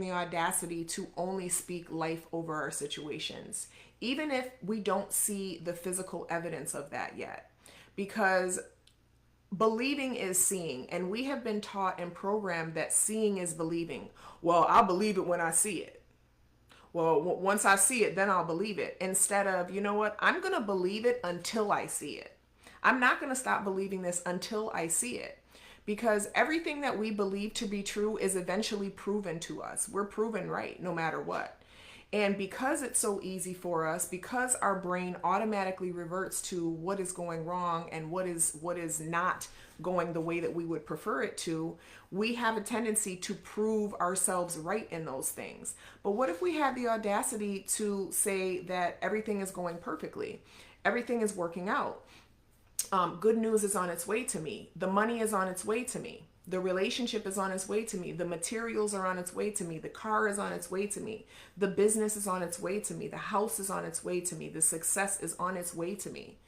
the audacity to only speak life over our situations, even if we don't see the physical evidence of that yet. Because believing is seeing, and we have been taught and programmed that seeing is believing. Well, I'll believe it when I see it. Well, once I see it, then I'll believe it. Instead of, you know what, I'm going to believe it until I see it. I'm not going to stop believing this until I see it. Because everything that we believe to be true is eventually proven to us. We're proven right no matter what. And because it's so easy for us, because our brain automatically reverts to what is going wrong and what is not going the way that we would prefer it to, we have a tendency to prove ourselves right in those things. But what if we had the audacity to say that everything is going perfectly? Everything is working out. Good news is on its way to me. The money is on its way to me. The relationship is on its way to me. The materials are on its way to me. The car is on its way to me. The business is on its way to me. The house is on its way to me. The success is on its way to me.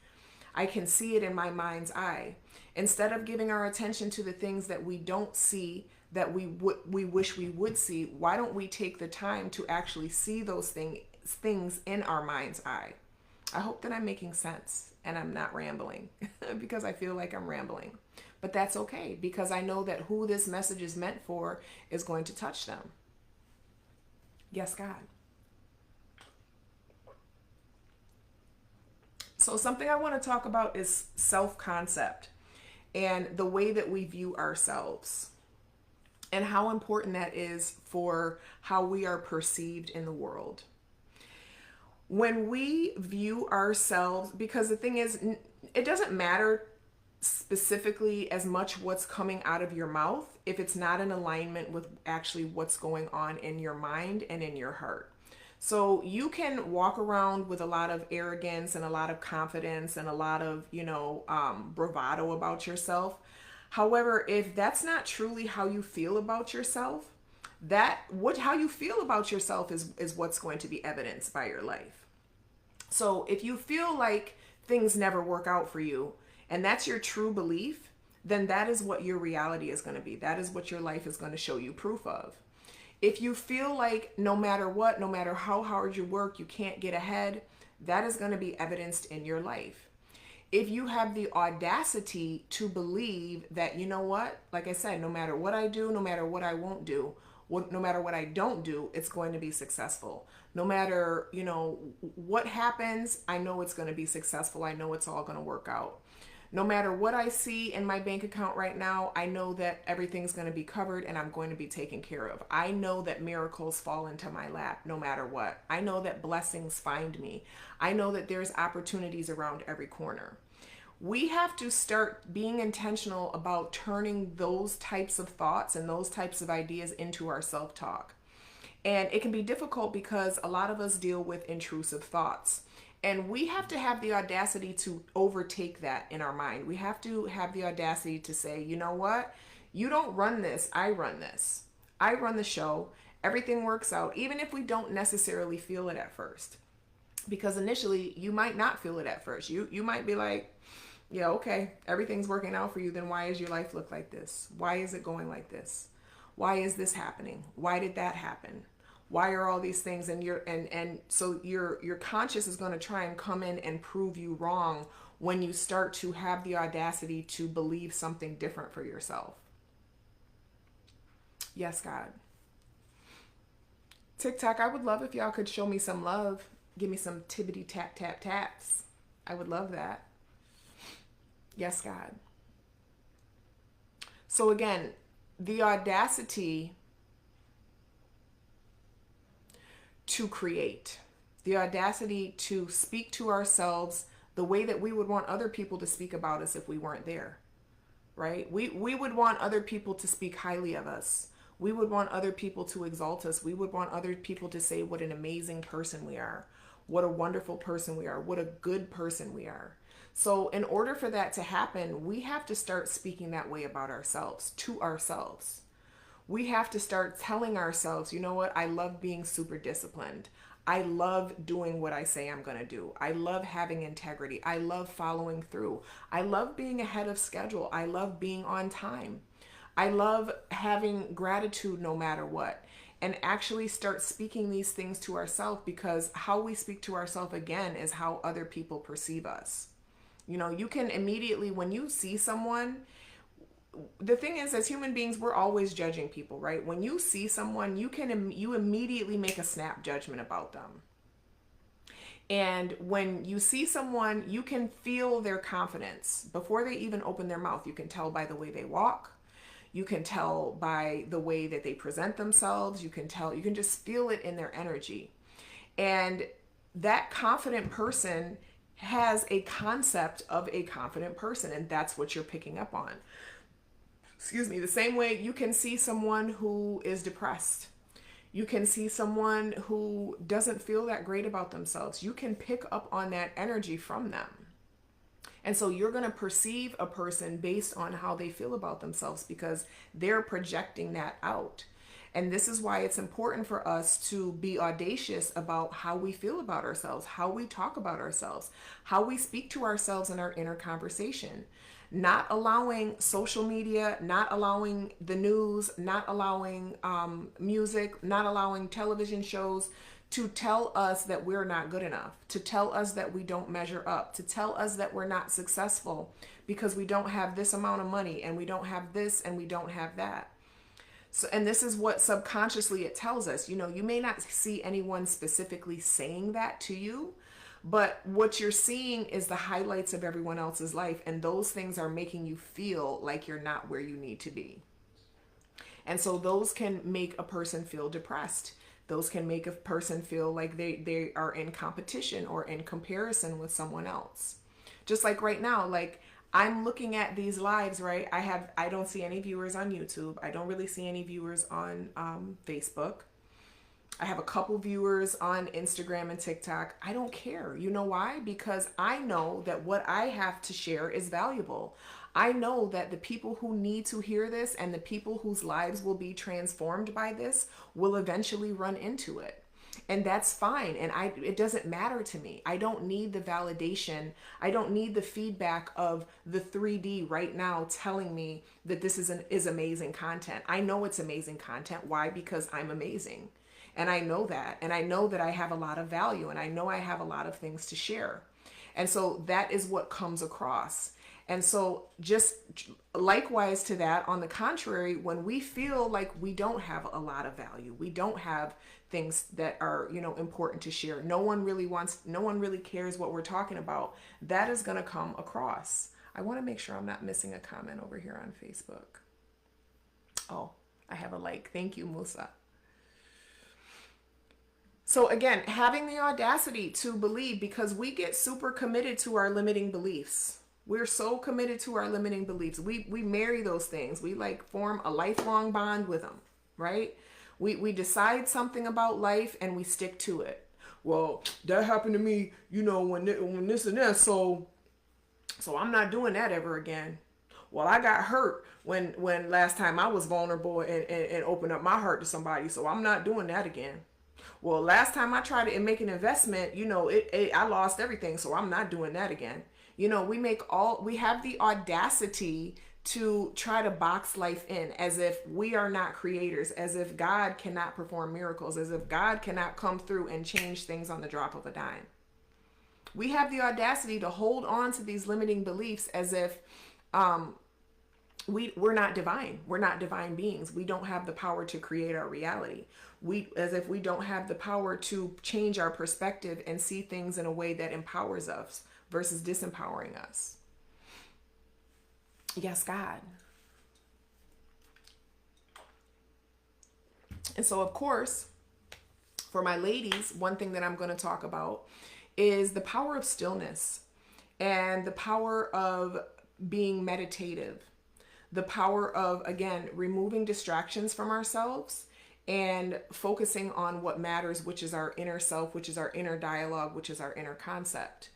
I can see it in my mind's eye. Instead of giving our attention to the things that we don't see, that we wish we would see, why don't we take the time to actually see those things in our mind's eye? I hope that I'm making sense and I'm not rambling because I feel like I'm rambling. But that's okay, because I know that who this message is meant for is going to touch them. Yes, God. So something I want to talk about is self-concept and the way that we view ourselves and how important that is for how we are perceived in the world. When we view ourselves, because the thing is, it doesn't matter specifically as much what's coming out of your mouth if it's not in alignment with actually what's going on in your mind and in your heart. So you can walk around with a lot of arrogance and a lot of confidence and a lot of, bravado about yourself. However, if that's not truly how you feel about yourself, how you feel about yourself is what's going to be evidenced by your life. So if you feel like things never work out for you, and that's your true belief, then that is what your reality is going to be. That is what your life is going to show you proof of. If you feel like no matter what, no matter how hard you work, you can't get ahead, that is going to be evidenced in your life. If you have the audacity to believe that, you know what, like I said, no matter what I do, no matter what I won't do, no matter what I don't do, it's going to be successful. No matter, what happens, I know it's going to be successful. I know it's all going to work out. No matter what I see in my bank account right now, I know that everything's going to be covered and I'm going to be taken care of. I know that miracles fall into my lap no matter what. I know that blessings find me. I know that there's opportunities around every corner. We have to start being intentional about turning those types of thoughts and those types of ideas into our self-talk. And it can be difficult because a lot of us deal with intrusive thoughts. And we have to have the audacity to overtake that in our mind. We have to have the audacity to say, you know what? You don't run this. I run this. I run the show. Everything works out, even if we don't necessarily feel it at first. Because initially, you might not feel it at first. You might be like, yeah, okay, everything's working out for you. Then why does your life look like this? Why is it going like this? Why is this happening? Why did that happen? Why are all these things? And so your conscious is going to try and come in and prove you wrong when you start to have the audacity to believe something different for yourself. Yes, God. TikTok, I would love if y'all could show me some love. Give me some tibbity tap tap taps. I would love that. Yes, God. So again, the audacity to create, the audacity to speak to ourselves the way that we would want other people to speak about us if we weren't there, right? We would want other people to speak highly of us. We would want other people to exalt us. We would want other people to say what an amazing person we are, what a wonderful person we are, what a good person we are. So in order for that to happen, we have to start speaking that way about ourselves, to ourselves. We have to start telling ourselves, you know what? I love being super disciplined. I love doing what I say I'm going to do. I love having integrity. I love following through. I love being ahead of schedule. I love being on time. I love having gratitude no matter what. and actually start speaking these things to ourselves, because how we speak to ourselves again is how other people perceive us. You know, you can immediately, when you see someone, the thing is, as human beings, we're always judging people, right? When you see someone, you immediately make a snap judgment about them. And when you see someone, you can feel their confidence before they even open their mouth. You can tell by the way they walk. You can tell by the way that they present themselves. You can just feel it in their energy. And that confident person has a concept of a confident person, and that's what you're picking up on. Excuse me. The same way you can see someone who is depressed. You can see someone who doesn't feel that great about themselves. You can pick up on that energy from them. And so you're going to perceive a person based on how they feel about themselves, because they're projecting that out. And this is why it's important for us to be audacious about how we feel about ourselves, how we talk about ourselves, how we speak to ourselves in our inner conversation. Not allowing social media, not allowing the news, not allowing music, not allowing television shows to tell us that we're not good enough, to tell us that we don't measure up, to tell us that we're not successful because we don't have this amount of money, and we don't have this, and we don't have that. So, and this is what subconsciously it tells us. You know, you may not see anyone specifically saying that to you, but what you're seeing is the highlights of everyone else's life, and those things are making you feel like you're not where you need to be. And so those can make a person feel depressed. Those can make a person feel like they are in competition or in comparison with someone else. Just like right now, like I'm looking at these lives, right? I don't see any viewers on YouTube. I don't really see any viewers on Facebook. I have a couple viewers on Instagram and TikTok. I don't care. You know why? Because I know that what I have to share is valuable. I know that the people who need to hear this and the people whose lives will be transformed by this will eventually run into it. And that's fine. And it doesn't matter to me. I don't need the validation. I don't need the feedback of the 3D right now telling me that this is amazing content. I know it's amazing content. Why? Because I'm amazing. And I know that. And I know that I have a lot of value, and I know I have a lot of things to share. And so that is what comes across. And so just likewise to that, on the contrary, when we feel like we don't have a lot of value, we don't have things that are, important to share, no one really cares what we're talking about, that is going to come across. I want to make sure I'm not missing a comment over here on Facebook. Oh, I have a like. Thank you, Musa. So again, having the audacity to believe, because we get super committed to our limiting beliefs. We're so committed to our limiting beliefs. We marry those things. We form a lifelong bond with them, right? We decide something about life and we stick to it. Well, that happened to me, when this and that, so I'm not doing that ever again. Well, I got hurt when last time I was vulnerable and opened up my heart to somebody, so I'm not doing that again. Well, last time I tried to make an investment, I lost everything, so I'm not doing that again. We have the audacity to try to box life in as if we are not creators, as if God cannot perform miracles, as if God cannot come through and change things on the drop of a dime. We have the audacity to hold on to these limiting beliefs as if we're not divine. We're not divine beings. We don't have the power to create our reality. As if we don't have the power to change our perspective and see things in a way that empowers us versus disempowering us. Yes, God. And so, of course, for my ladies, one thing that I'm going to talk about is the power of stillness and the power of being meditative, the power of, again, removing distractions from ourselves and focusing on what matters, which is our inner self, which is our inner dialogue, which is our inner concept.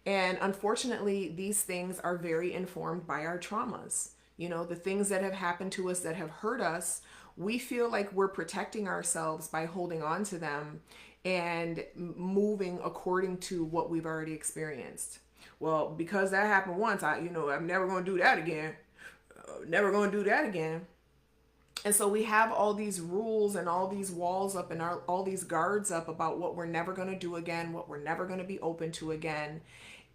And unfortunately, these things are very informed by our traumas. The things that have happened to us that have hurt us, we feel like we're protecting ourselves by holding on to them and moving according to what we've already experienced. Well, because that happened once, I'm never going to do that again. Never going to do that again. And so we have all these rules and all these walls up and all these guards up about what we're never going to do again, what we're never going to be open to again.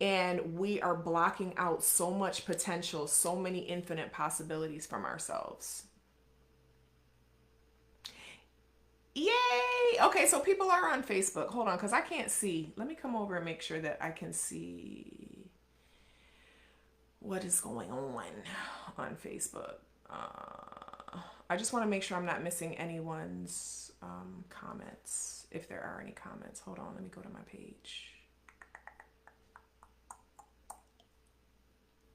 And we are blocking out so much potential, so many infinite possibilities from ourselves. Yay! Okay, so people are on Facebook. Hold on, because I can't see. Let me come over and make sure that I can see what is going on Facebook. I just want to make sure I'm not missing anyone's comments, if there are any comments. Hold on, let me go to my page.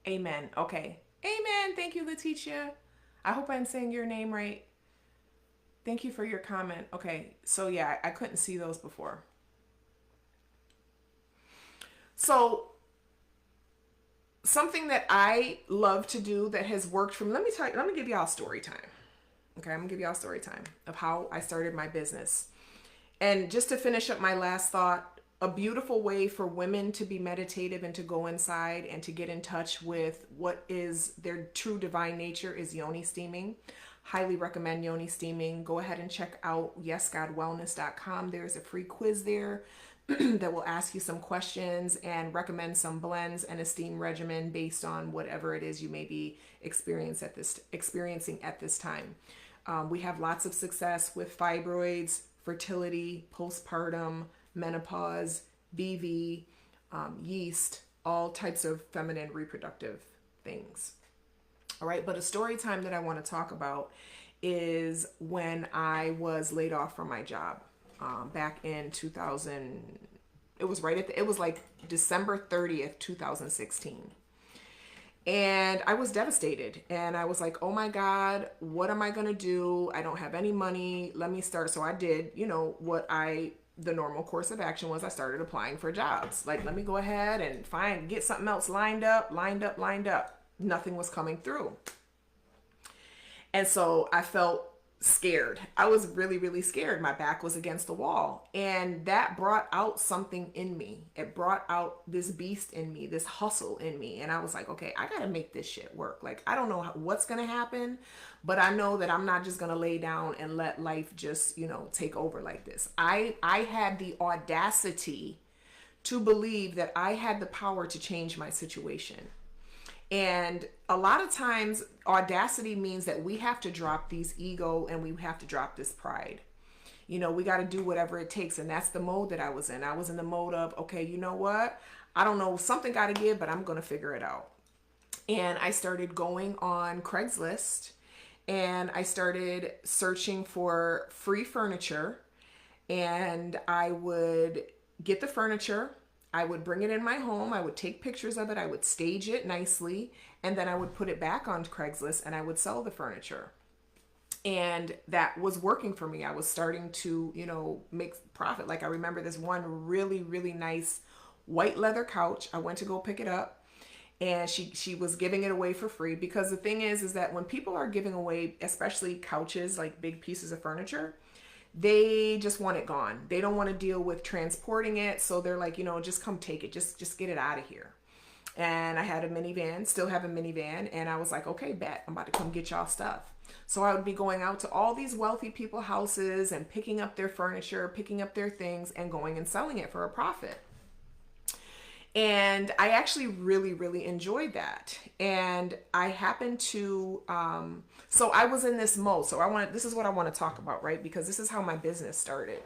Amen. Okay. Amen. Thank you, Letitia. I hope I'm saying your name right. Thank you for your comment. Okay, so yeah, I couldn't see those before. So something that I love to do that has worked for me, let me give y'all story time. Okay, I'm gonna give y'all story time of how I started my business. And just to finish up my last thought, a beautiful way for women to be meditative and to go inside and to get in touch with what is their true divine nature is yoni steaming. Highly recommend yoni steaming. Go ahead and check out yesgodwellness.com. There's a free quiz there that will ask you some questions and recommend some blends and a steam regimen based on whatever it is you may be experiencing at this time. We have lots of success with fibroids, fertility, postpartum, menopause, BV, yeast, all types of feminine reproductive things. All right, but a story time that I want to talk about is when I was laid off from my job back in 2000. It was it was like December 30th, 2016. And I was devastated. And I was like, oh my God, what am I going to do? I don't have any money. Let me start. So I did, the normal course of action was I started applying for jobs. Like, let me go ahead and get something else lined up. Nothing was coming through. And so I felt scared. I was really, really scared. My back was against the wall. And that brought out something in me. It brought out this beast in me, this hustle in me. And I was like, okay, I got to make this shit work. Like, I don't know what's going to happen, but I know that I'm not just going to lay down and let life just, take over like this. I had the audacity to believe that I had the power to change my situation. And a lot of times audacity means that we have to drop these ego and we have to drop this pride. We got to do whatever it takes. And that's the mode that I was in. I was in the mode of, okay, you know what? I don't know, something got to give, but I'm going to figure it out. And I started going on Craigslist and I started searching for free furniture, and I would get the furniture. I would bring it in my home. I would take pictures of it. I would stage it nicely. And then I would put it back on Craigslist and I would sell the furniture. And that was working for me. I was starting to, make profit. Like, I remember this one really, really nice white leather couch. I went to go pick it up and she was giving it away for free, because the thing is that when people are giving away, especially couches, like big pieces of furniture, they just want it gone. They don't want to deal with transporting it. So they're like, just come take it. Just get it out of here. And I had a minivan, still have a minivan. And I was like, okay, bet, I'm about to come get y'all stuff. So I would be going out to all these wealthy people houses and picking up their furniture, picking up their things and going and selling it for a profit. And I actually really, really enjoyed that. And I happened to, so I was in this mode. So this is what I want to talk about, right? Because this is how my business started.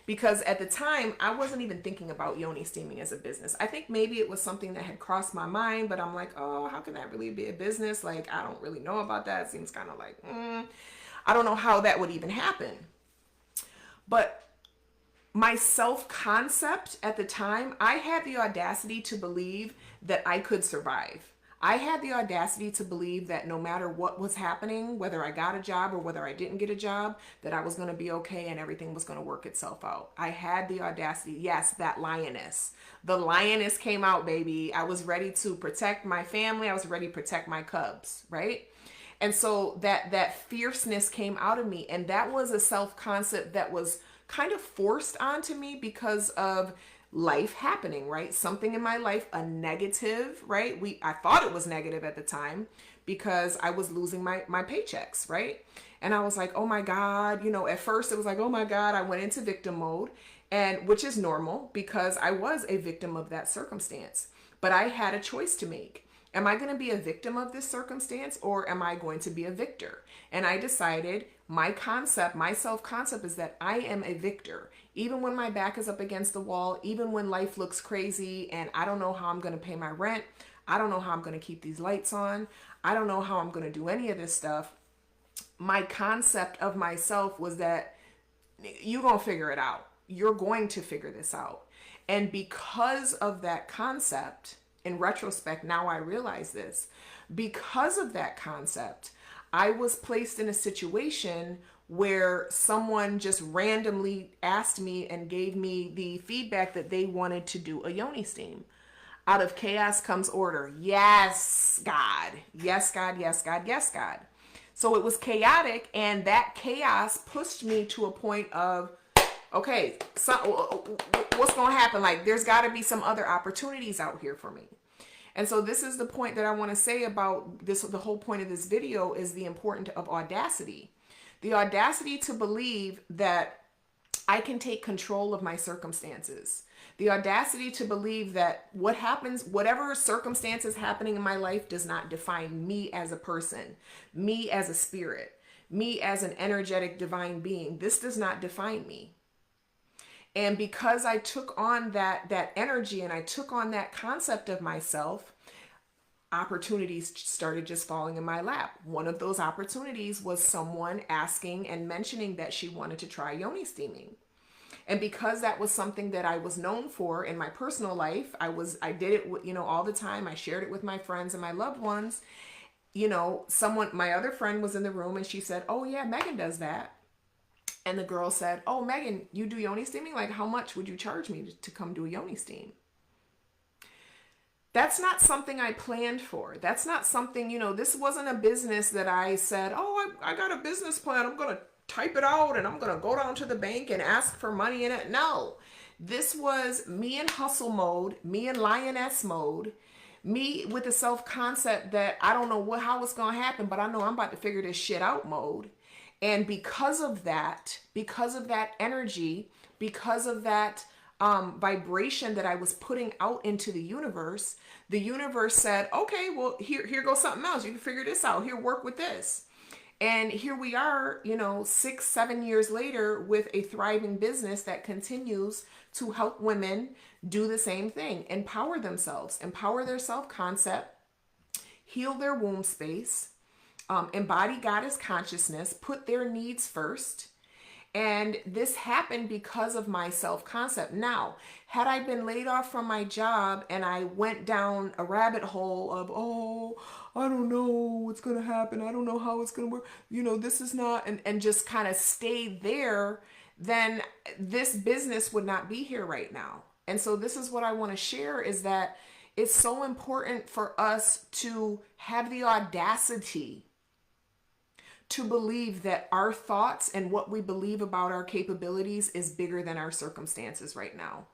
Because at the time, I wasn't even thinking about yoni steaming as a business. I think maybe it was something that had crossed my mind, but I'm like, oh, how can that really be a business? Like, I don't really know about that. It seems kind of like, I don't know how that would even happen. But my self-concept at the time, I had the audacity to believe that I could survive. I had the audacity to believe that no matter what was happening, whether I got a job or whether I didn't get a job, that I was going to be okay and everything was going to work itself out. I had the audacity. Yes, that lioness. The lioness came out, baby. I was ready to protect my family. I was ready to protect my cubs, right? And so that fierceness came out of me. And that was a self-concept that was kind of forced onto me because of life happening, right? Something in my life, a negative, right? I thought it was negative at the time, because I was losing my paychecks, right? And I was like, oh my God, at first it was like, oh my God, I went into victim mode, and which is normal because I was a victim of that circumstance. But I had a choice to make. Am I going to be a victim of this circumstance, or am I going to be a victor? And I decided my self concept is that I am a victor. Even when my back is up against the wall, even when life looks crazy and I don't know how I'm going to pay my rent, I don't know how I'm going to keep these lights on, I don't know how I'm going to do any of this stuff. My concept of myself was that you're going to figure it out. You're going to figure this out. And because of that concept, in retrospect, now I realize this, because of that concept, I was placed in a situation where someone just randomly asked me and gave me the feedback that they wanted to do a yoni steam. Out of chaos comes order. Yes, God. Yes, God. Yes, God. Yes, God. So it was chaotic, and that chaos pushed me to a point of, okay, so what's going to happen? Like, there's got to be some other opportunities out here for me. And so this is the point that I want to say about this. The whole point of this video is the importance of audacity. The audacity to believe that I can take control of my circumstances. The audacity to believe that what happens, whatever circumstances happening in my life does not define me as a person, me as a spirit, me as an energetic divine being. This does not define me. And because I took on that energy and I took on that concept of myself, opportunities started just falling in my lap. One of those opportunities was someone asking and mentioning that she wanted to try yoni steaming. And because that was something that I was known for in my personal life, I did it, all the time. I shared it with my friends and my loved ones. My other friend was in the room and she said, oh yeah, Megan does that. And the girl said, oh, Megan, you do yoni steaming? Like, how much would you charge me to come do a yoni steam? That's not something I planned for. That's not something, this wasn't a business that I said, oh, I got a business plan. I'm going to type it out and I'm going to go down to the bank and ask for money in it. No, this was me in hustle mode, me in lioness mode, me with the self-concept that I don't know how it's going to happen, but I know I'm about to figure this shit out mode. And because of that energy, because of that vibration that I was putting out into the universe said, okay, well, here goes something else. You can figure this out. Here, work with this. And here we are, 6-7 years later with a thriving business that continues to help women do the same thing, empower themselves, empower their self-concept, heal their womb space, embody goddess consciousness, put their needs first. And this happened because of my self-concept. Now, had I been laid off from my job and I went down a rabbit hole of, oh, I don't know what's going to happen, I don't know how it's going to work, this is not, and just kind of stayed there, then this business would not be here right now. And so this is what I want to share, is that it's so important for us to have the audacity to believe that our thoughts and what we believe about our capabilities is bigger than our circumstances right now.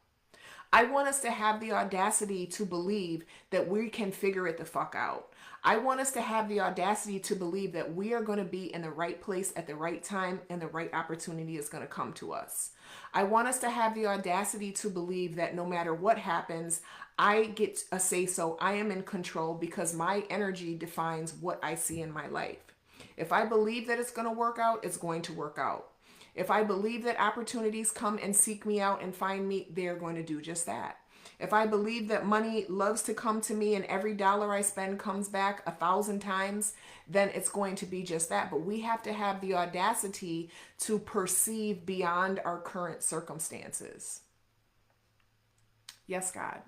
I want us to have the audacity to believe that we can figure it the fuck out. I want us to have the audacity to believe that we are going to be in the right place at the right time and the right opportunity is going to come to us. I want us to have the audacity to believe that no matter what happens, I get a say so. I am in control because my energy defines what I see in my life. If I believe that it's going to work out, it's going to work out. If I believe that opportunities come and seek me out and find me, they're going to do just that. If I believe that money loves to come to me and every dollar I spend comes back 1,000 times, then it's going to be just that. But we have to have the audacity to perceive beyond our current circumstances. Yes, God.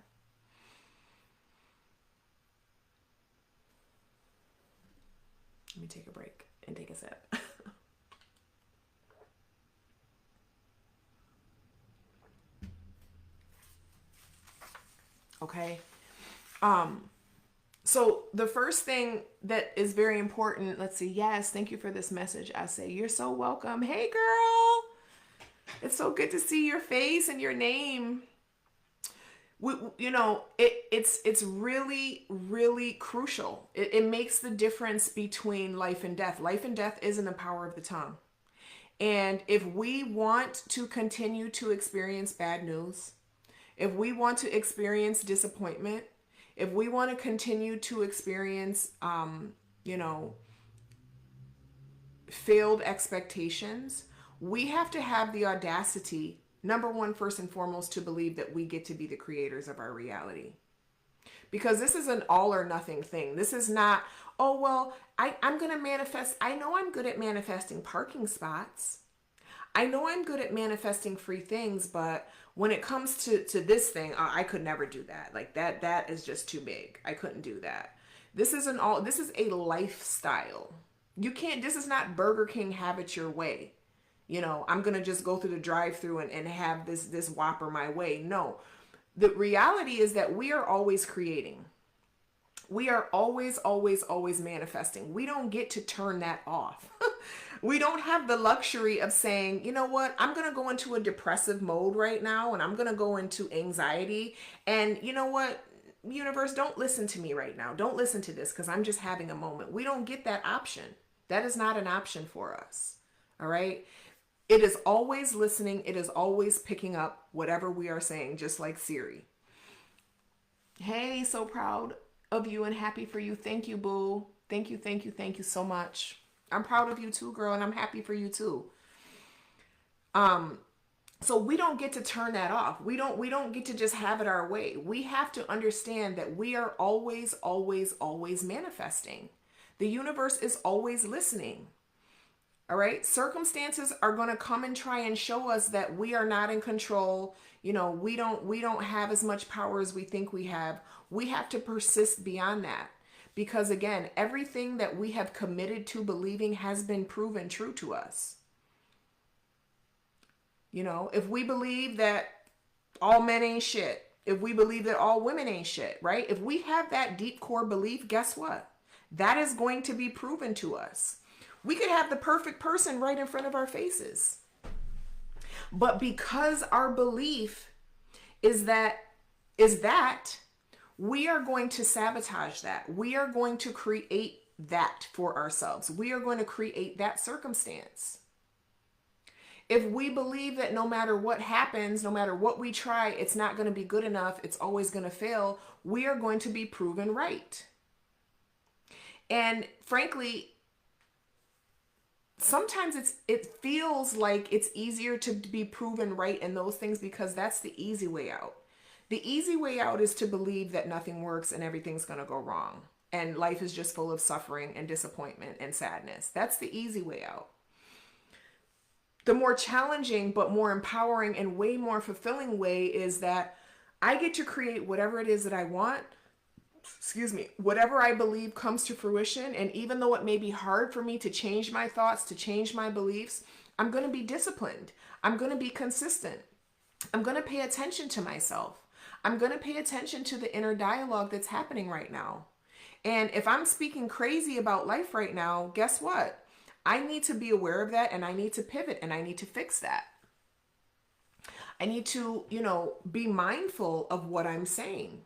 Let me take a break and take a sip. Okay. So the first thing that is very important, let's see. Yes. Thank you for this message. I say, you're so welcome. Hey girl. It's so good to see your face and your name. it's really, really crucial. It makes the difference between life and death. Life and death is in the power of the tongue. And if we want to continue to experience bad news, if we want to experience disappointment, if we want to continue to experience, you know, failed expectations, we have to have the audacity, number one, first and foremost, to believe that we get to be the creators of our reality. Because this is an all or nothing thing. This is not, oh, well, I'm going to manifest. I know I'm good at manifesting parking spots. I know I'm good at manifesting free things, but when it comes to this thing, I could never do that. Like that is just too big. I couldn't do that. This is a lifestyle. You can't, this is not Burger King have it your way. I'm going to just go through the drive-through and have this Whopper my way. No, the reality is that we are always creating. We are always, always, always manifesting. We don't get to turn that off. We don't have the luxury of saying, you know what, I'm going to go into a depressive mode right now and I'm going to go into anxiety. And you know what, universe, don't listen to me right now. Don't listen to this because I'm just having a moment. We don't get that option. That is not an option for us. All right. It is always listening. It is always picking up whatever we are saying, just like Siri. Hey, so proud of you and happy for you. Thank you, boo. Thank you, thank you, thank you so much. I'm proud of you too, girl, and I'm happy for you too. So we don't get to turn that off. We don't get to just have it our way. We have to understand that we are always, always, always manifesting. The universe is always listening. All right. Circumstances are going to come and try and show us that we are not in control. We don't have as much power as we think we have. We have to persist beyond that. Because again, everything that we have committed to believing has been proven true to us. If we believe that all men ain't shit, if we believe that all women ain't shit, right? If we have that deep core belief, guess what? That is going to be proven to us. We could have the perfect person right in front of our faces. But because our belief is that we are going to sabotage that. We are going to create that for ourselves. We are going to create that circumstance. If we believe that no matter what happens, no matter what we try, it's not going to be good enough, it's always going to fail, we are going to be proven right. And frankly, sometimes it feels like it's easier to be proven right in those things because that's the easy way out. The easy way out is to believe that nothing works and everything's going to go wrong. And life is just full of suffering and disappointment and sadness. That's the easy way out. The more challenging but more empowering and way more fulfilling way is that I get to create whatever it is that I want. Whatever I believe comes to fruition. And even though it may be hard for me to change my thoughts, to change my beliefs, I'm going to be disciplined. I'm going to be consistent. I'm going to pay attention to myself. I'm going to pay attention to the inner dialogue that's happening right now. And if I'm speaking crazy about life right now, guess what? I need to be aware of that and I need to pivot and I need to fix that. I need to, be mindful of what I'm saying.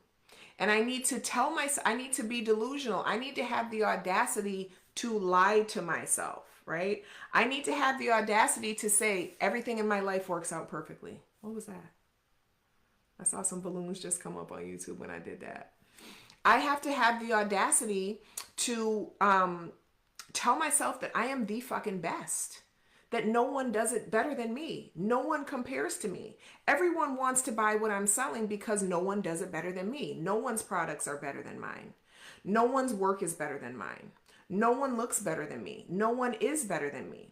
And I need to tell myself, I need to be delusional. I need to have the audacity to lie to myself, right? I need to have the audacity to say everything in my life works out perfectly. What was that? I saw some balloons just come up on YouTube when I did that. I have to have the audacity to tell myself that I am the fucking best. That no one does it better than me. No one compares to me. Everyone wants to buy what I'm selling because no one does it better than me. No one's products are better than mine. No one's work is better than mine. No one looks better than me. No one is better than me.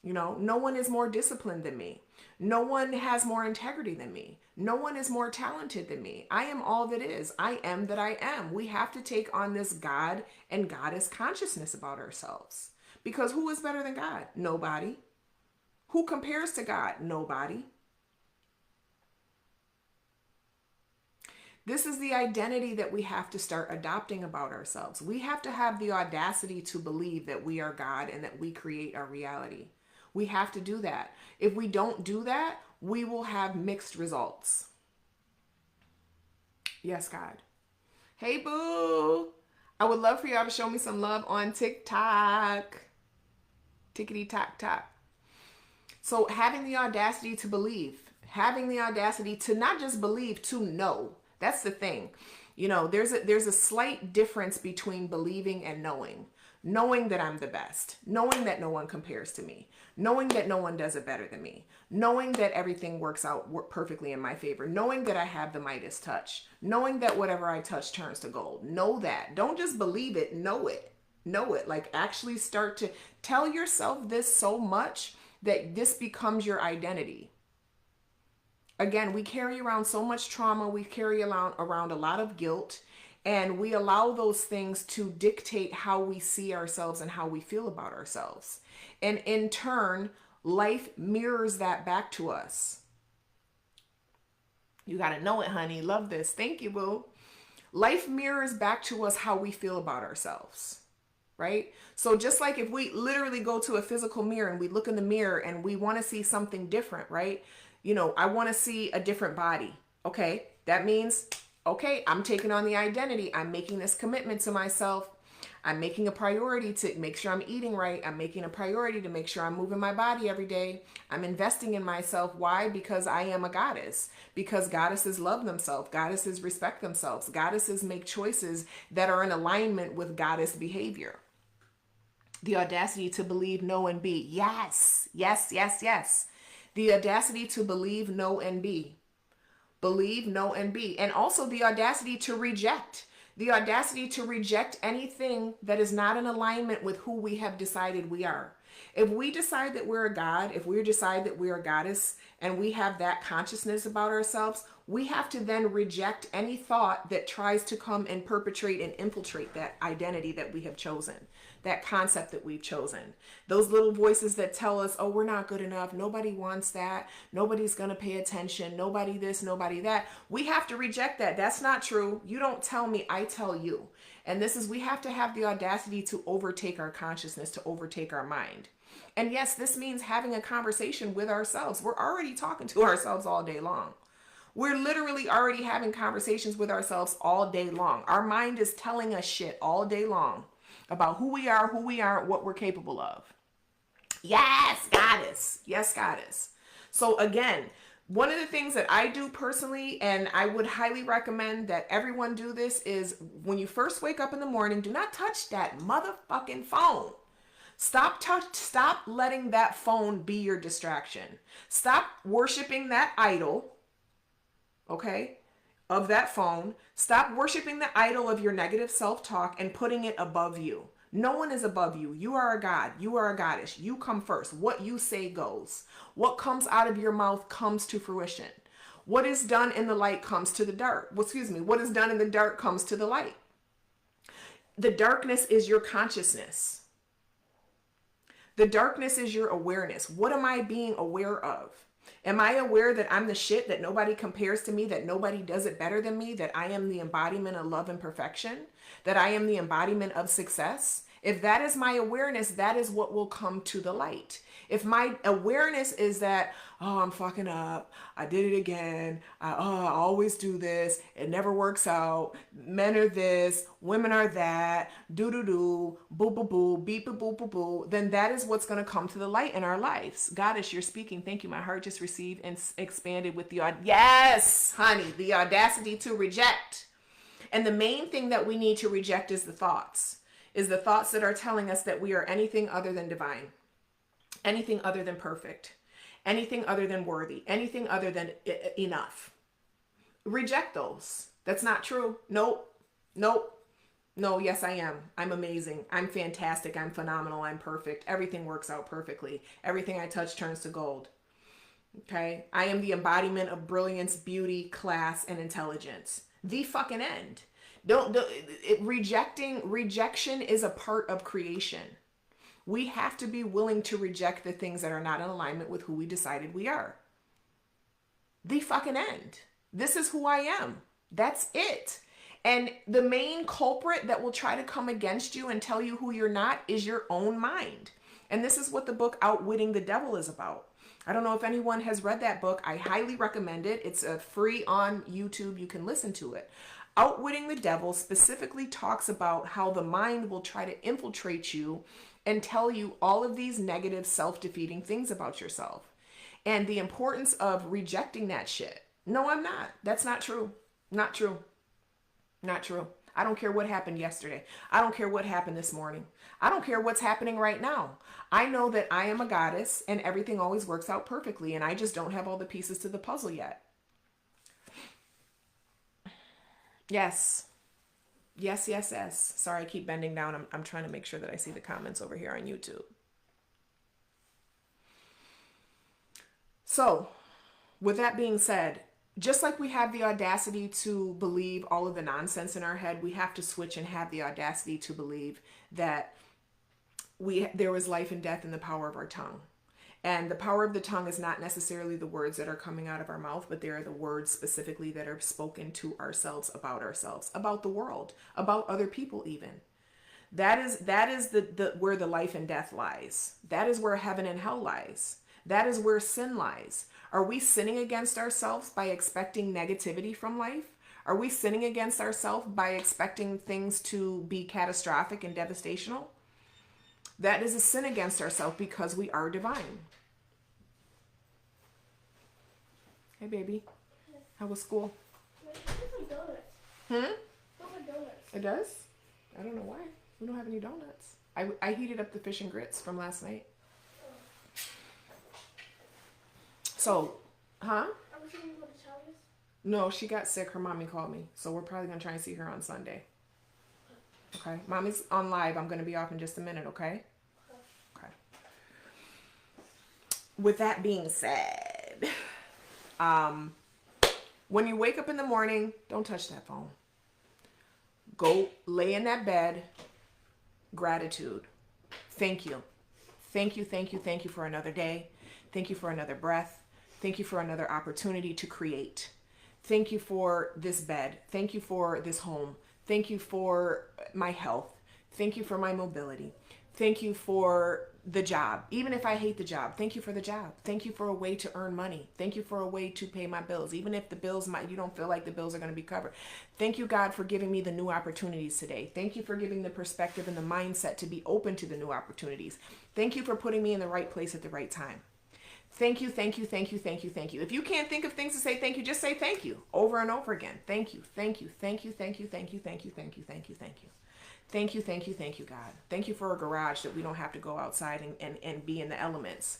No one is more disciplined than me. No one has more integrity than me. No one is more talented than me. I am all that is. I am that I am. We have to take on this God and goddess consciousness about ourselves. Because who is better than God? Nobody. Who compares to God? Nobody. This is the identity that we have to start adopting about ourselves. We have to have the audacity to believe that we are God and that we create our reality. We have to do that. If we don't do that, we will have mixed results. Yes, God. Hey, boo. I would love for y'all to show me some love on TikTok. Tickety tock tock. So having the audacity to believe, having the audacity to not just believe, to know. That's the thing. You know, there's a slight difference between believing and knowing. Knowing that I'm the best, knowing that no one compares to me, knowing that no one does it better than me, knowing that everything works out perfectly in my favor, knowing that I have the Midas touch, knowing that whatever I touch turns to gold. Know that. Don't just believe it, know it. Know it. Like, actually start to tell yourself this so much that this becomes your identity. Again, we carry around so much trauma, we carry around a lot of guilt, and we allow those things to dictate how we see ourselves and how we feel about ourselves. And in turn, life mirrors that back to us. You got to know it, honey. Love this. Thank you, boo. Life mirrors back to us how we feel about ourselves, right? So just like if we literally go to a physical mirror and we look in the mirror and we want to see something different, right? You know, I want to see a different body. Okay, that means, okay, I'm taking on the identity. I'm making this commitment to myself. I'm making a priority to make sure I'm eating right. I'm making a priority to make sure I'm moving my body every day. I'm investing in myself. Why? Because I am a goddess. Because goddesses love themselves. Goddesses respect themselves. Goddesses make choices that are in alignment with goddess behavior. The audacity to believe, know, and be. Yes, yes, yes, yes. The audacity to believe, know, and be. Believe, know, and be. And also the audacity to reject. The audacity to reject anything that is not in alignment with who we have decided we are. If we decide that we're a god, if we decide that we're a goddess, and we have that consciousness about ourselves, we have to then reject any thought that tries to come and perpetrate and infiltrate that identity that we have chosen, that concept that we've chosen. Those little voices that tell us, oh, we're not good enough. Nobody wants that. Nobody's going to pay attention. Nobody this, nobody that. We have to reject that. That's not true. You don't tell me, I tell you. And this is, we have to have the audacity to overtake our consciousness, to overtake our mind. And yes, this means having a conversation with ourselves. We're already talking to ourselves all day long. We're literally already having conversations with ourselves all day long. Our mind is telling us shit all day long about who we are, who we aren't, what we're capable of. Yes, goddess. Yes, goddess. So again, one of the things that I do personally, and I would highly recommend that everyone do this, is when you first wake up in the morning, do not touch that motherfucking phone. Stop letting that phone be your distraction. Stop worshiping that idol, okay, of that phone. Stop worshiping the idol of your negative self-talk and putting it above you. No one is above you. You are a god. You are a goddess. You come first. What you say goes. What comes out of your mouth comes to fruition. What is done in the light comes to the dark. What is done in the dark comes to the light. The darkness is your consciousness. The darkness is your awareness. What am I being aware of? Am I aware that I'm the shit, that nobody compares to me, that nobody does it better than me, that I am the embodiment of love and perfection, that I am the embodiment of success? If that is my awareness, that is what will come to the light. If my awareness is that, oh, I'm fucking up, I did it again, I always do this, it never works out, men are this, women are that, do-do-do, boo-boo-boo, beep-boo-boo-boo, then that is what's going to come to the light in our lives. Goddess, you're speaking. Thank you. My heart just received and expanded with the, yes, honey, the audacity to reject. And the main thing that we need to reject is the thoughts that are telling us that we are anything other than divine. Anything other than perfect, anything other than worthy, anything other than enough. Reject those. That's not true. Nope. No, yes, I am. I'm amazing. I'm fantastic. I'm phenomenal. I'm perfect. Everything works out perfectly. Everything I touch turns to gold. Okay? I am the embodiment of brilliance, beauty, class, and intelligence. The fucking end. Rejection is a part of creation. We have to be willing to reject the things that are not in alignment with who we decided we are. The fucking end. This is who I am. That's it. And the main culprit that will try to come against you and tell you who you're not is your own mind. And this is what the book Outwitting the Devil is about. I don't know if anyone has read that book. I highly recommend it. It's free on YouTube. You can listen to it. Outwitting the Devil specifically talks about how the mind will try to infiltrate you and tell you all of these negative, self-defeating things about yourself. And the importance of rejecting that shit. No, I'm not. That's not true. Not true. Not true. I don't care what happened yesterday. I don't care what happened this morning. I don't care what's happening right now. I know that I am a goddess and everything always works out perfectly, and I just don't have all the pieces to the puzzle yet. Yes. Yes, yes, yes. Sorry, I keep bending down. I'm trying to make sure that I see the comments over here on YouTube. So, with that being said, just like we have the audacity to believe all of the nonsense in our head, we have to switch and have the audacity to believe that there was life and death in the power of our tongue. And the power of the tongue is not necessarily the words that are coming out of our mouth, but they are the words specifically that are spoken to ourselves, about the world, about other people even. That is the where the life and death lies. That is where heaven and hell lies. That is where sin lies. Are we sinning against ourselves by expecting negativity from life? Are we sinning against ourselves by expecting things to be catastrophic and devastational? That is a sin against ourselves because we are divine. Hey, baby. How was school? It does? I don't know why. We don't have any donuts. I heated up the fish and grits from last night. So, huh? No, she got sick. Her mommy called me. So we're probably going to try and see her on Sunday. Okay. Mommy's on live. I'm going to be off in just a minute, okay? Okay. With that being said, when you wake up in the morning, don't touch that phone. Go lay in that bed. Gratitude. Thank you. Thank you, thank you, thank you for another day. Thank you for another breath. Thank you for another opportunity to create. Thank you for this bed. Thank you for this home. Thank you for my health. Thank you for my mobility. Thank you for the job. Even if I hate the job, thank you for the job. Thank you for a way to earn money. Thank you for a way to pay my bills. Even if the bills you don't feel like the bills are going to be covered. Thank you, God, for giving me the new opportunities today. Thank you for giving the perspective and the mindset to be open to the new opportunities. Thank you for putting me in the right place at the right time. Thank you, thank you, thank you, thank you, thank you. If you can't think of things to say thank you, just say thank you over and over again. Thank you, thank you, thank you, thank you, thank you, thank you, thank you, thank you, thank you. Thank you, thank you, thank you, God. Thank you for a garage that we don't have to go outside and be in the elements.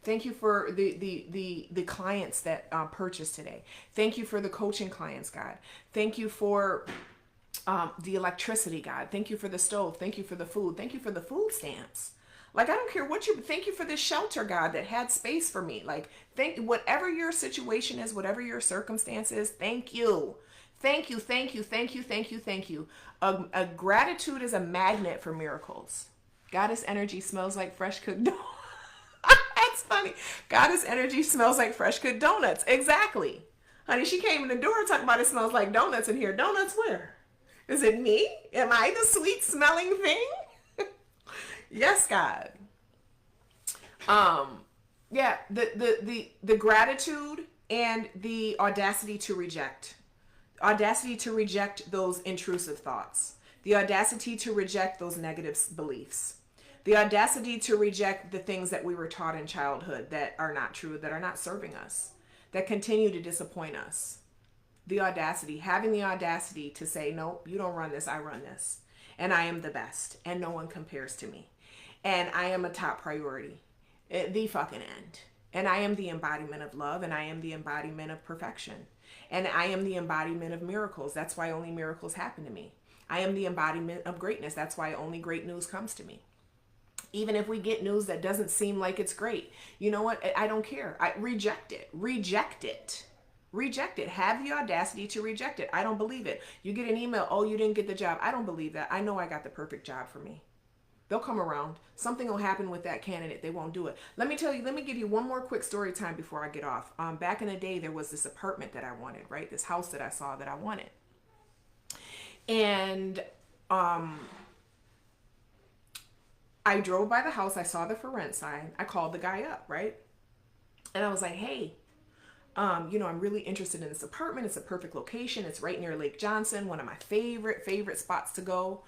Thank you for the clients that purchased today. Thank you for the coaching clients, God. Thank you for the electricity, God. Thank you for the stove. Thank you for the food. Thank you for the food stamps. Like, I don't care thank you for this shelter, God, that had space for me. Like, whatever your situation is, whatever your circumstance is, thank you. Thank you, thank you, thank you, thank you, thank you. A gratitude is a magnet for miracles. Goddess energy smells like fresh cooked donuts. That's funny. Goddess energy smells like fresh cooked donuts. Exactly. Honey, she came in the door talking about it smells like donuts in here. Donuts where? Is it me? Am I the sweet smelling thing? Yes, God. Yeah, the gratitude and the audacity to reject. Audacity to reject those intrusive thoughts. The audacity to reject those negative beliefs. The audacity to reject the things that we were taught in childhood that are not true, that are not serving us, that continue to disappoint us. The audacity, having the audacity to say, nope, you don't run this, I run this. And I am the best, and no one compares to me. And I am a top priority, at the fucking end. And I am the embodiment of love, and I am the embodiment of perfection. And I am the embodiment of miracles. That's why only miracles happen to me. I am the embodiment of greatness. That's why only great news comes to me. Even if we get news that doesn't seem like it's great, you know what? I don't care. I reject it. Reject it. Reject it. Have the audacity to reject it. I don't believe it. You get an email, oh, you didn't get the job. I don't believe that. I know I got the perfect job for me. They'll come around. Something will happen with that candidate. They won't do it. Let me give you one more quick story time before I get off. Back in the day, there was this apartment that I wanted, right? This house that I saw that I wanted. And I drove by the house. I saw the for rent sign. I called the guy up, right? And I was like, hey, I'm really interested in this apartment. It's a perfect location. It's right near Lake Johnson, one of my favorite spots to go.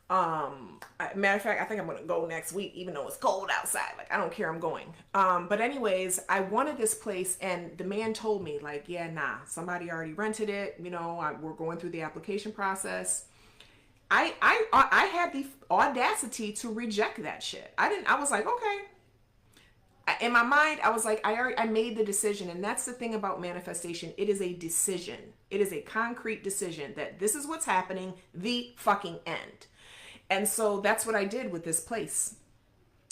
Matter of fact, I think I'm gonna go next week, even though it's cold outside. Like, I don't care, I'm going. But anyways, I wanted this place, and the man told me, like, yeah, nah, somebody already rented it. We're going through the application process. I had the audacity to reject that shit. I was like, okay. In my mind, I was like, I made the decision. And that's the thing about manifestation. It is a decision. It is a concrete decision that this is what's happening, the fucking end. And so that's what I did with this place.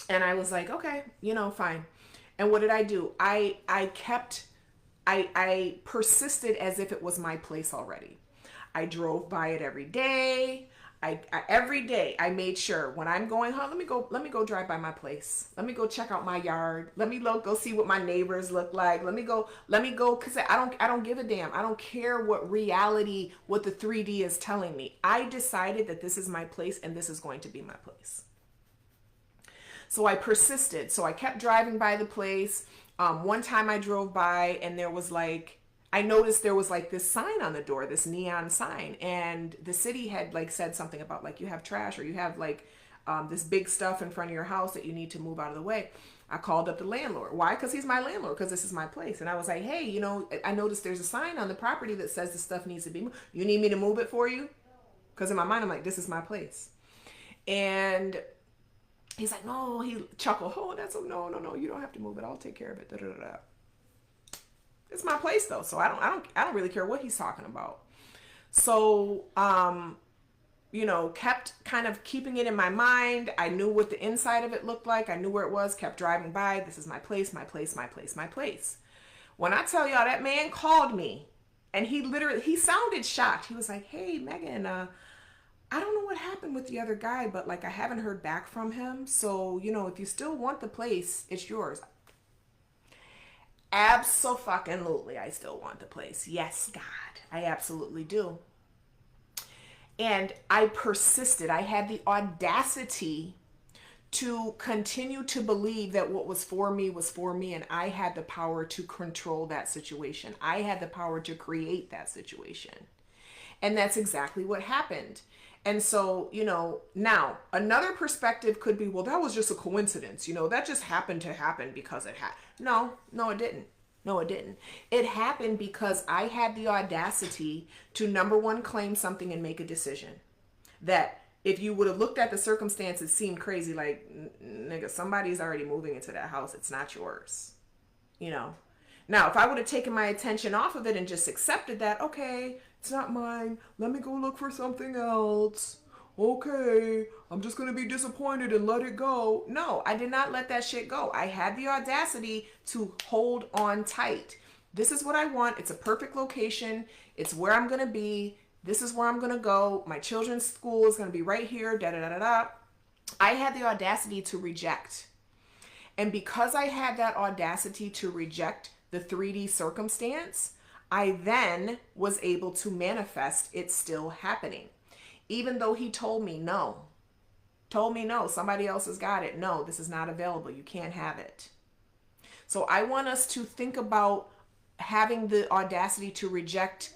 And I was like, okay, fine. And what did I do? I persisted as if it was my place already. I drove by it every day. Every day I made sure when I'm going home, let me go drive by my place. Let me go check out my yard. Let me go see what my neighbors look like. Let me go cuz I don't give a damn. I don't care what the 3D is telling me. I decided that this is my place and this is going to be my place. So I persisted. So I kept driving by the place. One time I drove by and I noticed there was like this sign on the door, this neon sign, and the city had like said something about like you have trash or you have like this big stuff in front of your house that you need to move out of the way. I called up the landlord. Why? Because he's my landlord, because this is my place. And I was like, hey, I noticed there's a sign on the property that says the stuff needs to be moved. You need me to move it for you? Because in my mind, I'm like, this is my place. And he's like, no, he chuckled. Oh, no, you don't have to move it. I'll take care of it. Da, da, da, da. It's my place though, so I don't really care what he's talking about. So, kept kind of keeping it in my mind. I knew what the inside of it looked like. I knew where it was, kept driving by. This is my place, my place, my place, my place. When I tell y'all, that man called me and he sounded shocked. He was like, hey, Megan, I don't know what happened with the other guy, but like I haven't heard back from him. So, if you still want the place, it's yours. Absolutely, I still want the place. Yes, God, I absolutely do. And I persisted. I had the audacity to continue to believe that what was for me, and I had the power to control that situation. I had the power to create that situation. And that's exactly what happened. And so, now another perspective could be, well, that was just a coincidence. That just happened to happen because it had. No, it didn't. No, it didn't. It happened because I had the audacity to, number one, claim something and make a decision. That if you would have looked at the circumstances, seemed crazy, like, nigga, somebody's already moving into that house. It's not yours. Now, if I would have taken my attention off of it and just accepted that, okay, it's not mine. Let me go look for something else. Okay, I'm just going to be disappointed and let it go. No, I did not let that shit go. I had the audacity to hold on tight. This is what I want. It's a perfect location. It's where I'm going to be. This is where I'm going to go. My children's school is going to be right here. Da da da da da. I had the audacity to reject. And because I had that audacity to reject the 3D circumstance, I then was able to manifest it still happening. Even though he told me no, somebody else has got it. No, this is not available. You can't have it. So I want us to think about having the audacity to reject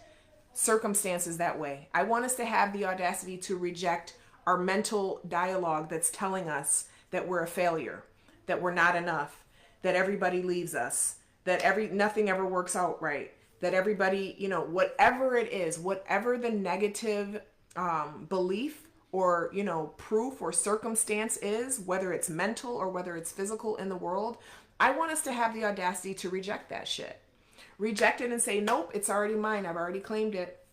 circumstances that way. I want us to have the audacity to reject our mental dialogue that's telling us that we're a failure, that we're not enough, that everybody leaves us, that nothing ever works out right, that everybody, whatever it is, whatever the negative belief or, proof or circumstance is, whether it's mental or whether it's physical in the world, I want us to have the audacity to reject that shit. Reject it and say, nope, it's already mine. I've already claimed it.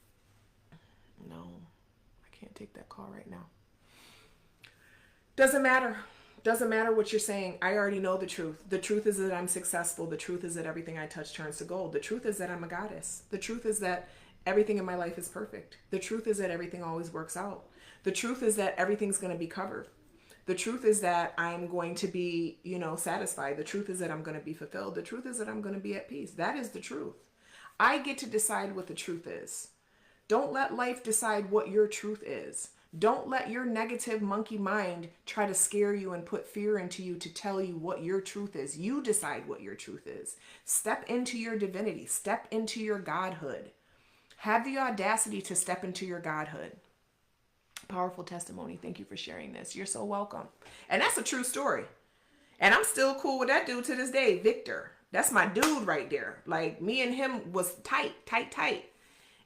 No, I can't take that call right now. Doesn't matter. Doesn't matter what you're saying. I already know the truth. The truth is that I'm successful. The truth is that everything I touch turns to gold. The truth is that I'm a goddess. The truth is that everything in my life is perfect. The truth is that everything always works out. The truth is that everything's going to be covered. The truth is that I'm going to be, satisfied. The truth is that I'm going to be fulfilled. The truth is that I'm going to be at peace. That is the truth. I get to decide what the truth is. Don't let life decide what your truth is. Don't let your negative monkey mind try to scare you and put fear into you to tell you what your truth is. You decide what your truth is. Step into your divinity. Step into your godhood. Have the audacity to step into your godhood. Powerful testimony. Thank you for sharing this. You're so welcome. And that's a true story. And I'm still cool with that dude to this day, Victor. That's my dude right there. Like, me and him was tight.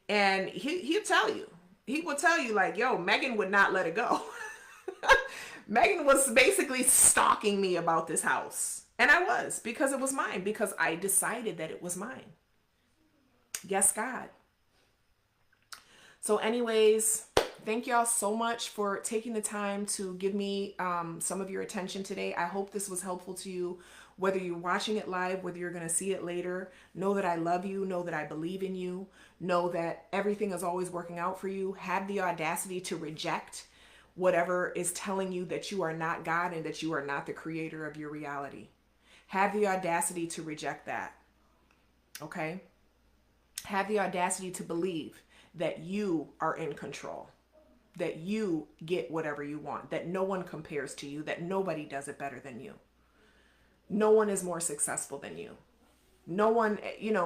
And he'll tell you. He will tell you, like, yo, Megan would not let it go. Megan was basically stalking me about this house. And I was, because it was mine. Because I decided that it was mine. Yes, God. So anyways, thank y'all so much for taking the time to give me some of your attention today. I hope this was helpful to you. Whether you're watching it live, whether you're going to see it later, know that I love you. Know that I believe in you. Know that everything is always working out for you. Have the audacity to reject whatever is telling you that you are not God and that you are not the creator of your reality. Have the audacity to reject that. Okay? Have the audacity to believe that you are in control. That you get whatever you want. That no one compares to you. That nobody does it better than you. No one is more successful than you. No one,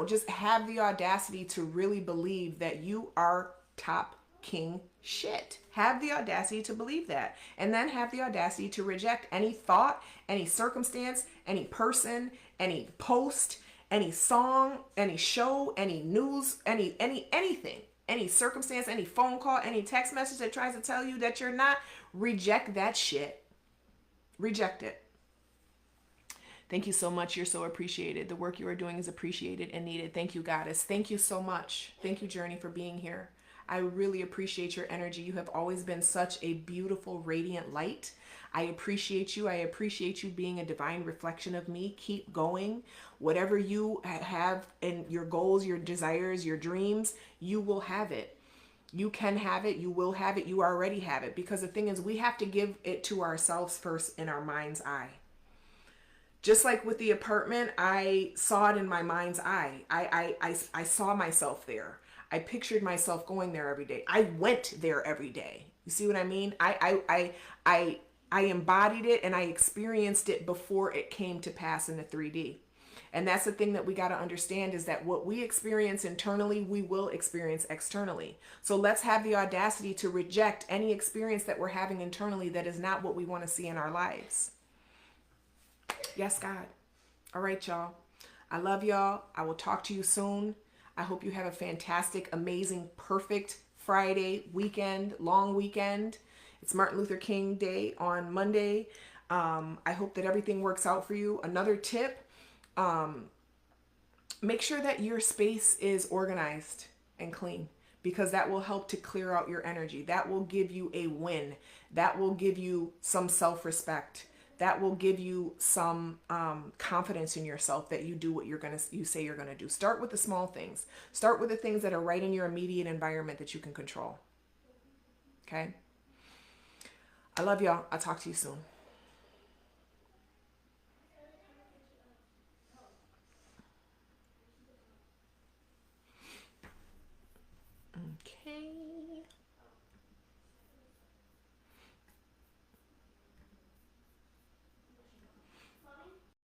just have the audacity to really believe that you are top king shit. Have the audacity to believe that. And then have the audacity to reject any thought, any circumstance, any person, any post, any song, any show, any news, anything, any circumstance, any phone call, any text message that tries to tell you that you're not. Reject that shit. Reject it. Thank you so much. You're so appreciated. The work you are doing is appreciated and needed. Thank you, Goddess. Thank you so much. Thank you, Journey, for being here. I really appreciate your energy. You have always been such a beautiful, radiant light. I appreciate you. I appreciate you being a divine reflection of me. Keep going. Whatever you have in your goals, your desires, your dreams, you will have it. You can have it. You will have it. You already have it. Because the thing is, we have to give it to ourselves first in our mind's eye. Just like with the apartment, I saw it in my mind's eye. I saw myself there. I pictured myself going there every day. I went there every day. You see what I mean? I embodied it and I experienced it before it came to pass in the 3D. And that's the thing that we got to understand, is that what we experience internally, we will experience externally. So let's have the audacity to reject any experience that we're having internally that is not what we want to see in our lives. Yes, God. All right, y'all. I love y'all. I will talk to you soon. I hope you have a fantastic, amazing, perfect Friday weekend, long weekend. It's Martin Luther King Day on Monday. I hope that everything works out for you. Another tip, make sure that your space is organized and clean, because that will help to clear out your energy. That will give you a win. That will give you some self-respect. That will give you some confidence in yourself that you do what you say you're gonna do. Start with the small things. Start with the things that are right in your immediate environment that you can control. Okay? I love y'all. I'll talk to you soon.